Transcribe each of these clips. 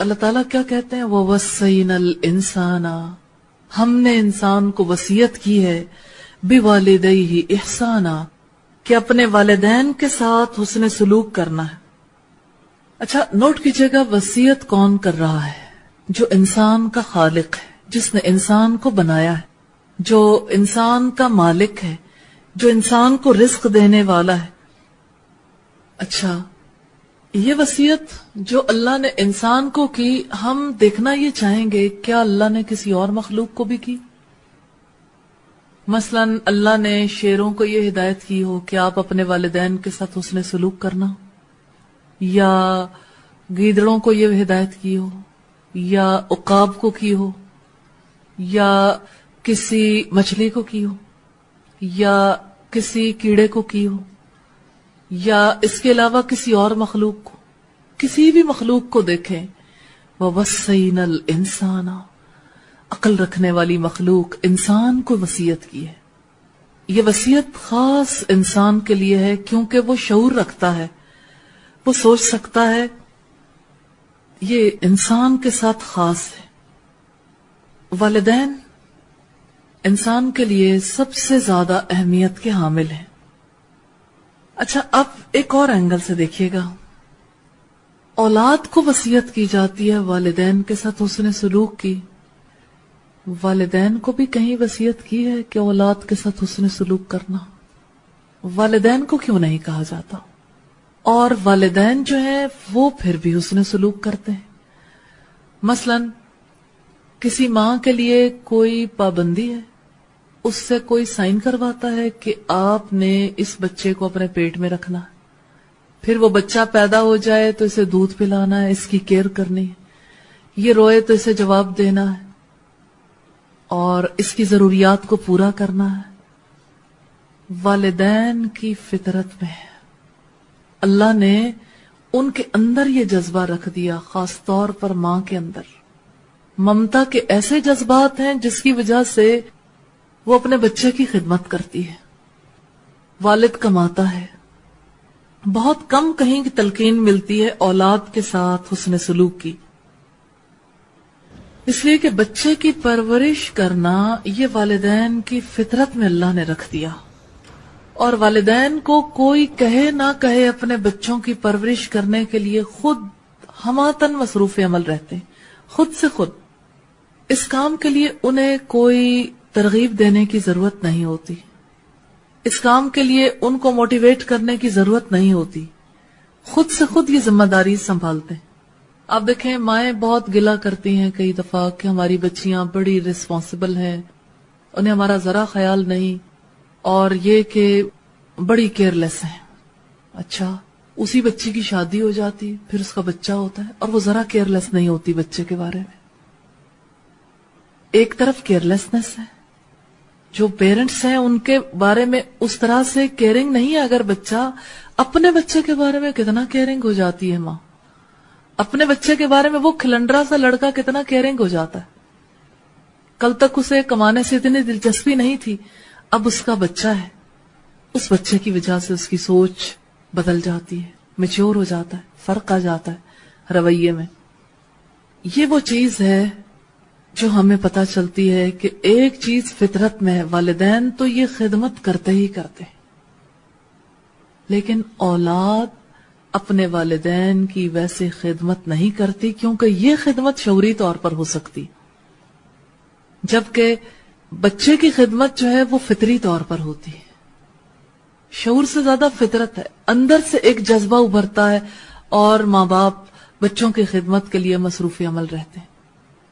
اللہ تعالیٰ کیا کہتے ہیں؟ وَوَصَّيْنَا الْإِنسَانَ، ہم نے انسان کو وصیت کی ہے بِوَالِدَيْهِ إِحْسَانًا، کہ اپنے والدین کے ساتھ حسن سلوک کرنا ہے۔ اچھا نوٹ کیجئے گا، وصیت کون کر رہا ہے؟ جو انسان کا خالق ہے، جس نے انسان کو بنایا ہے، جو انسان کا مالک ہے، جو انسان کو رزق دینے والا ہے۔ اچھا یہ وصیت جو اللہ نے انسان کو کی، ہم دیکھنا یہ چاہیں گے کیا اللہ نے کسی اور مخلوق کو بھی کی؟ مثلا اللہ نے شیروں کو یہ ہدایت کی ہو کہ آپ اپنے والدین کے ساتھ حسن سلوک کرنا، یا گیدڑوں کو یہ ہدایت کی ہو، یا عقاب کو کی ہو، یا کسی مچھلی کو کی ہو، یا کسی کیڑے کو کی ہو، یا اس کے علاوہ کسی اور مخلوق کو؟ کسی بھی مخلوق کو دیکھیں، وَوَصَّيْنَا الْإِنسَانَ، عقل رکھنے والی مخلوق انسان کو وصیت کی ہے۔ یہ وصیت خاص انسان کے لیے ہے کیونکہ وہ شعور رکھتا ہے، وہ سوچ سکتا ہے، یہ انسان کے ساتھ خاص ہے۔ والدین انسان کے لیے سب سے زیادہ اہمیت کے حامل ہیں۔ اچھا اب ایک اور اینگل سے دیکھیے گا، اولاد کو وصیت کی جاتی ہے والدین کے ساتھ حسن سلوک کی، والدین کو بھی کہیں وصیت کی ہے کہ اولاد کے ساتھ حسن سلوک کرنا؟ والدین کو کیوں نہیں کہا جاتا؟ اور والدین جو ہیں وہ پھر بھی حسن سلوک کرتے ہیں۔ مثلا کسی ماں کے لیے کوئی پابندی ہے، اس سے کوئی سائن کرواتا ہے کہ آپ نے اس بچے کو اپنے پیٹ میں رکھنا ہے، پھر وہ بچہ پیدا ہو جائے تو اسے دودھ پلانا ہے، اس کی کیئر کرنی ہے، یہ روئے تو اسے جواب دینا ہے اور اس کی ضروریات کو پورا کرنا ہے۔ والدین کی فطرت میں اللہ نے ان کے اندر یہ جذبہ رکھ دیا، خاص طور پر ماں کے اندر ممتا کے ایسے جذبات ہیں جس کی وجہ سے وہ اپنے بچے کی خدمت کرتی ہے، والد کماتا ہے۔ بہت کم کہیں کی تلقین ملتی ہے اولاد کے ساتھ حسن سلوک کی، اس لیے کہ بچے کی پرورش کرنا یہ والدین کی فطرت میں اللہ نے رکھ دیا، اور والدین کو کوئی کہے نہ کہے اپنے بچوں کی پرورش کرنے کے لیے خود ہماتن مصروف عمل رہتے ہیں، خود سے خود۔ اس کام کے لیے انہیں کوئی ترغیب دینے کی ضرورت نہیں ہوتی، اس کام کے لیے ان کو موٹیویٹ کرنے کی ضرورت نہیں ہوتی، خود سے خود یہ ذمہ داری سنبھالتے ہیں۔ آپ دیکھیں مائیں بہت گلہ کرتی ہیں کئی دفعہ کہ ہماری بچیاں بڑی ریسپانسبل ہیں، انہیں ہمارا ذرا خیال نہیں، اور یہ کہ بڑی کیئر لیس ہیں۔ اچھا اسی بچی کی شادی ہو جاتی، پھر اس کا بچہ ہوتا ہے اور وہ ذرا کیئر لیس نہیں ہوتی بچے کے بارے میں۔ ایک طرف کیئر لیسنس ہے، جو پیرنٹس ہیں ان کے بارے میں اس طرح سے کیئرنگ نہیں ہے۔ اگر بچہ اپنے بچے کے بارے میں کتنا کیئرنگ ہو جاتی ہے ماں، اپنے بچے کے بارے میں وہ کھلنڈرا سا لڑکا کتنا کیئرنگ ہو جاتا ہے۔ کل تک اسے کمانے سے اتنی دلچسپی نہیں تھی، اب اس کا بچہ ہے، اس بچے کی وجہ سے اس کی سوچ بدل جاتی ہے، میچور ہو جاتا ہے، فرق آ جاتا ہے رویے میں۔ یہ وہ چیز ہے جو ہمیں پتہ چلتی ہے کہ ایک چیز فطرت میں ہے، والدین تو یہ خدمت کرتے ہی کرتے، لیکن اولاد اپنے والدین کی ویسے خدمت نہیں کرتی، کیونکہ یہ خدمت شعوری طور پر ہو سکتی، جبکہ بچے کی خدمت جو ہے وہ فطری طور پر ہوتی ہے، شعور سے زیادہ فطرت ہے، اندر سے ایک جذبہ ابھرتا ہے، اور ماں باپ بچوں کی خدمت کے لیے مصروف عمل رہتے ہیں۔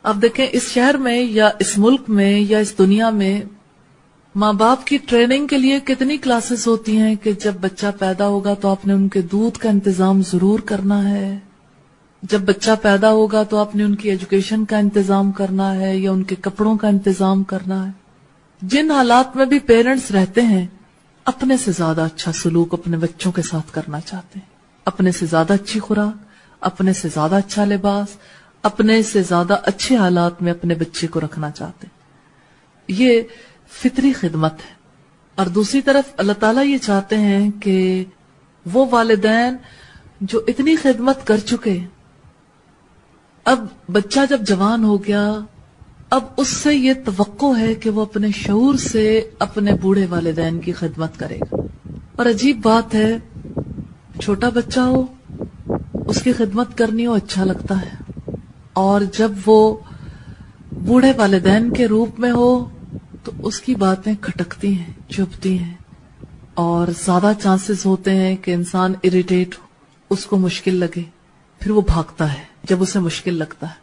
اب دیکھیں اس شہر میں یا اس ملک میں یا اس دنیا میں ماں باپ کی ٹریننگ کے لیے کتنی کلاسز ہوتی ہیں کہ جب بچہ پیدا ہوگا تو آپ نے ان کے دودھ کا انتظام ضرور کرنا ہے، جب بچہ پیدا ہوگا تو آپ نے ان کی ایجوکیشن کا انتظام کرنا ہے یا ان کے کپڑوں کا انتظام کرنا ہے۔ جن حالات میں بھی پیرنٹس رہتے ہیں اپنے سے زیادہ اچھا سلوک اپنے بچوں کے ساتھ کرنا چاہتے ہیں، اپنے سے زیادہ اچھی خوراک، اپنے سے زیادہ اچھا لباس، اپنے سے زیادہ اچھے حالات میں اپنے بچے کو رکھنا چاہتے ہیں۔ یہ فطری خدمت ہے۔ اور دوسری طرف اللہ تعالیٰ یہ چاہتے ہیں کہ وہ والدین جو اتنی خدمت کر چکے اب بچہ جب جوان ہو گیا، اب اس سے یہ توقع ہے کہ وہ اپنے شعور سے اپنے بوڑھے والدین کی خدمت کرے گا. اور عجیب بات ہے، چھوٹا بچہ ہو، اس کی خدمت کرنی ہو اچھا لگتا ہے، اور جب وہ بوڑھے والدین کے روپ میں ہو تو اس کی باتیں کھٹکتی ہیں، چبھتی ہیں، اور زیادہ چانسز ہوتے ہیں کہ انسان اریٹیٹ ہو، اس کو مشکل لگے، پھر وہ بھاگتا ہے جب اسے مشکل لگتا ہے.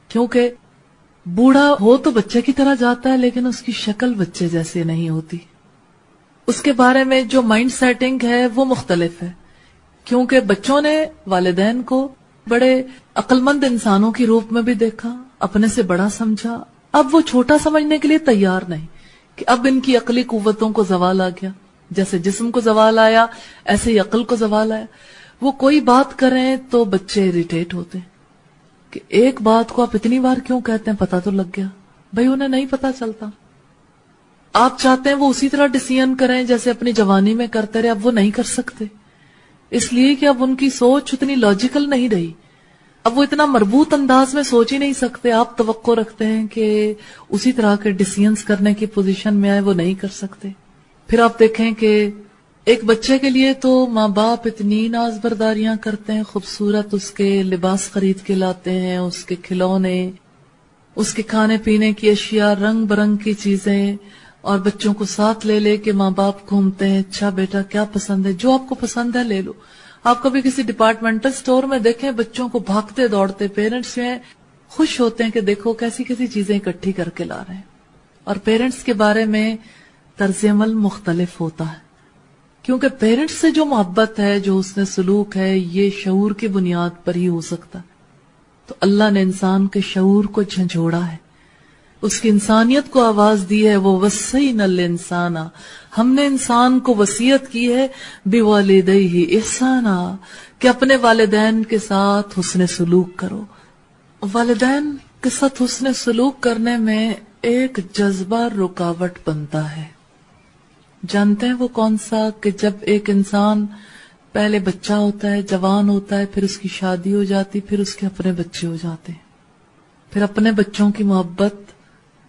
کیونکہ بوڑھا ہو تو بچے کی طرح جاتا ہے، لیکن اس کی شکل بچے جیسے نہیں ہوتی. اس کے بارے میں جو مائنڈ سیٹنگ ہے وہ مختلف ہے، کیونکہ بچوں نے والدین کو بڑے عقل مند انسانوں کی روپ میں بھی دیکھا، اپنے سے بڑا سمجھا. اب وہ چھوٹا سمجھنے کے لیے تیار نہیں کہ اب ان کی عقلی قوتوں کو زوال آ گیا. جیسے جسم کو زوال آیا ایسے ہی عقل کو زوال آیا. وہ کوئی بات کریں تو بچے اریٹیٹ ہوتے ہیں کہ ایک بات کو آپ اتنی بار کیوں کہتے ہیں، پتا تو لگ گیا. بھئی انہیں نہیں پتا چلتا. آپ چاہتے ہیں وہ اسی طرح ڈیسیژن کریں جیسے اپنی جوانی میں کرتے رہے، اب وہ نہیں کر سکتے، اس لیے کہ اب ان کی سوچ اتنی لاجیکل نہیں رہی. اب وہ اتنا مربوط انداز میں سوچ ہی نہیں سکتے. آپ توقع رکھتے ہیں کہ اسی طرح کے ڈیسیژنز کرنے کی پوزیشن میں آئے، وہ نہیں کر سکتے. پھر آپ دیکھیں کہ ایک بچے کے لیے تو ماں باپ اتنی ناز برداریاں کرتے ہیں، خوبصورت اس کے لباس خرید کے لاتے ہیں، اس کے کھلونے، اس کے کھانے پینے کی اشیاء، رنگ برنگ کی چیزیں، اور بچوں کو ساتھ لے لے کے ماں باپ گھومتے ہیں. اچھا بیٹا کیا پسند ہے، جو آپ کو پسند ہے لے لو. آپ کبھی کسی ڈپارٹمنٹل سٹور میں دیکھیں بچوں کو بھاگتے دوڑتے، پیرنٹس میں خوش ہوتے ہیں کہ دیکھو کیسی کیسی چیزیں اکٹھی کر کے لا رہے ہیں. اور پیرنٹس کے بارے میں طرز عمل مختلف ہوتا ہے، کیونکہ پیرنٹس سے جو محبت ہے، جو حسن سلوک ہے، یہ شعور کی بنیاد پر ہی ہو سکتا ہے. تو اللہ نے انسان کے شعور کو جھنجھوڑا ہے، اس کی انسانیت کو آواز دی ہے. وہ وصینا الانسان، ہم نے انسان کو وصیت کی ہے بوالدیہ احسانا، کہ اپنے والدین کے ساتھ حسن سلوک کرو. والدین کے ساتھ حسن سلوک کرنے میں ایک جذبہ رکاوٹ بنتا ہے. جانتے ہیں وہ کون سا؟ کہ جب ایک انسان پہلے بچہ ہوتا ہے، جوان ہوتا ہے، پھر اس کی شادی ہو جاتی، پھر اس کے اپنے بچے ہو جاتے ہیں، پھر اپنے بچوں کی محبت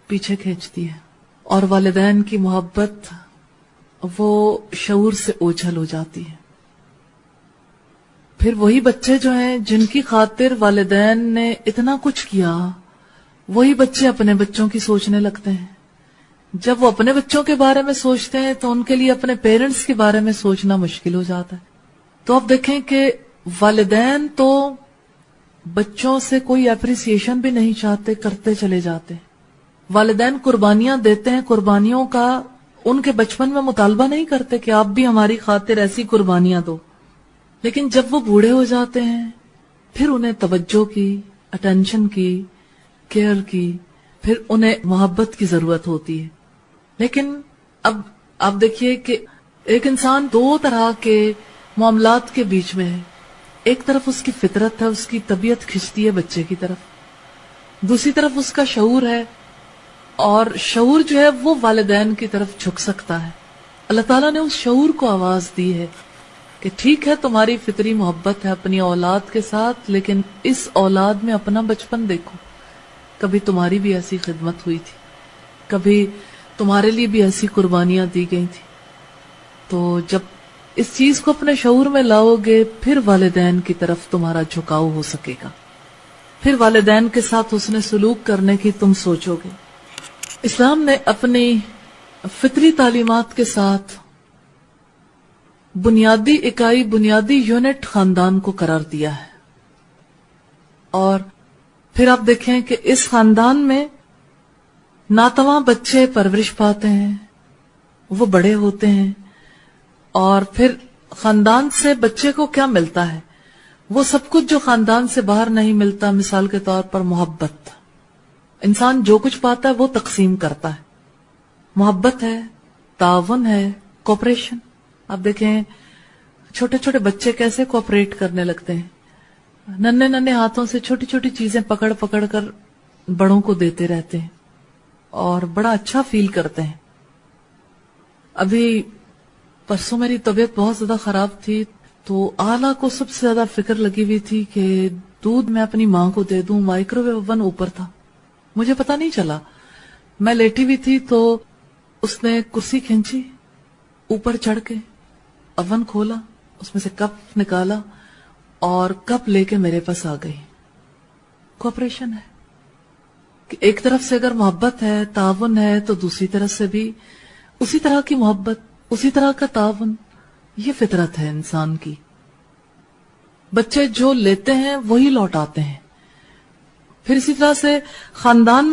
پیچھے کھینچتی ہے، اور والدین کی محبت وہ شعور سے اوجھل ہو جاتی ہے. پھر وہی بچے جو ہیں جن کی خاطر والدین نے اتنا کچھ کیا، وہی بچے اپنے بچوں کی سوچنے لگتے ہیں. جب وہ اپنے بچوں کے بارے میں سوچتے ہیں تو ان کے لیے اپنے پیرنٹس کے بارے میں سوچنا مشکل ہو جاتا ہے. تو آپ دیکھیں کہ والدین تو بچوں سے کوئی اپریسیشن بھی نہیں چاہتے، کرتے چلے جاتے ہیں. والدین قربانیاں دیتے ہیں، قربانیوں کا ان کے بچپن میں مطالبہ نہیں کرتے کہ آپ بھی ہماری خاطر ایسی قربانیاں دو. لیکن جب وہ بوڑھے ہو جاتے ہیں پھر انہیں توجہ کی، اٹینشن کی، کیئر کی، پھر انہیں محبت کی ضرورت ہوتی ہے. لیکن اب آپ دیکھیے کہ ایک انسان دو طرح کے معاملات کے بیچ میں ہے. ایک طرف اس کی فطرت ہے، اس کی طبیعت کھنچتی ہے بچے کی طرف، دوسری طرف اس کا شعور ہے، اور شعور جو ہے وہ والدین کی طرف جھک سکتا ہے. اللہ تعالیٰ نے اس شعور کو آواز دی ہے کہ ٹھیک ہے تمہاری فطری محبت ہے اپنی اولاد کے ساتھ، لیکن اس اولاد میں اپنا بچپن دیکھو. کبھی تمہاری بھی ایسی خدمت ہوئی تھی، کبھی تمہارے لیے بھی ایسی قربانیاں دی گئی تھی. تو جب اس چیز کو اپنے شعور میں لاؤ گے پھر والدین کی طرف تمہارا جھکاؤ ہو سکے گا، پھر والدین کے ساتھ حسن سلوک کرنے کی تم سوچو گے. اسلام نے اپنی فطری تعلیمات کے ساتھ بنیادی اکائی، بنیادی یونٹ خاندان کو قرار دیا ہے. اور پھر آپ دیکھیں کہ اس خاندان میں ناتواں بچے پرورش پاتے ہیں، وہ بڑے ہوتے ہیں، اور پھر خاندان سے بچے کو کیا ملتا ہے؟ وہ سب کچھ جو خاندان سے باہر نہیں ملتا. مثال کے طور پر محبت. انسان جو کچھ پاتا ہے وہ تقسیم کرتا ہے. محبت ہے، تعاون ہے، کوپریشن. آپ دیکھیں چھوٹے چھوٹے بچے کیسے کوپریٹ کرنے لگتے ہیں، ننھے ننھے ہاتھوں سے چھوٹی چھوٹی چیزیں پکڑ پکڑ کر بڑوں کو دیتے رہتے ہیں اور بڑا اچھا فیل کرتے ہیں. ابھی پرسوں میری طبیعت بہت زیادہ خراب تھی تو آلہ کو سب سے زیادہ فکر لگی ہوئی تھی کہ دودھ میں اپنی ماں کو دے دوں. مائکرو ویو اوون اوپر تھا, مجھے پتا نہیں چلا. میں لیٹی ہوئی تھی تو اس نے کرسی کھینچی, اوپر چڑھ کے اوون کھولا, اس میں سے کپ نکالا اور کپ لے کے میرے پاس آ گئی. کوآپریشن ہے کہ ایک طرف سے اگر محبت ہے, تعاون ہے, تو دوسری طرف سے بھی اسی طرح کی محبت, اسی طرح کا تعاون. یہ فطرت ہے انسان کی. بچے جو لیتے ہیں وہی لوٹاتے ہیں. پھر اسی طرح سے خاندان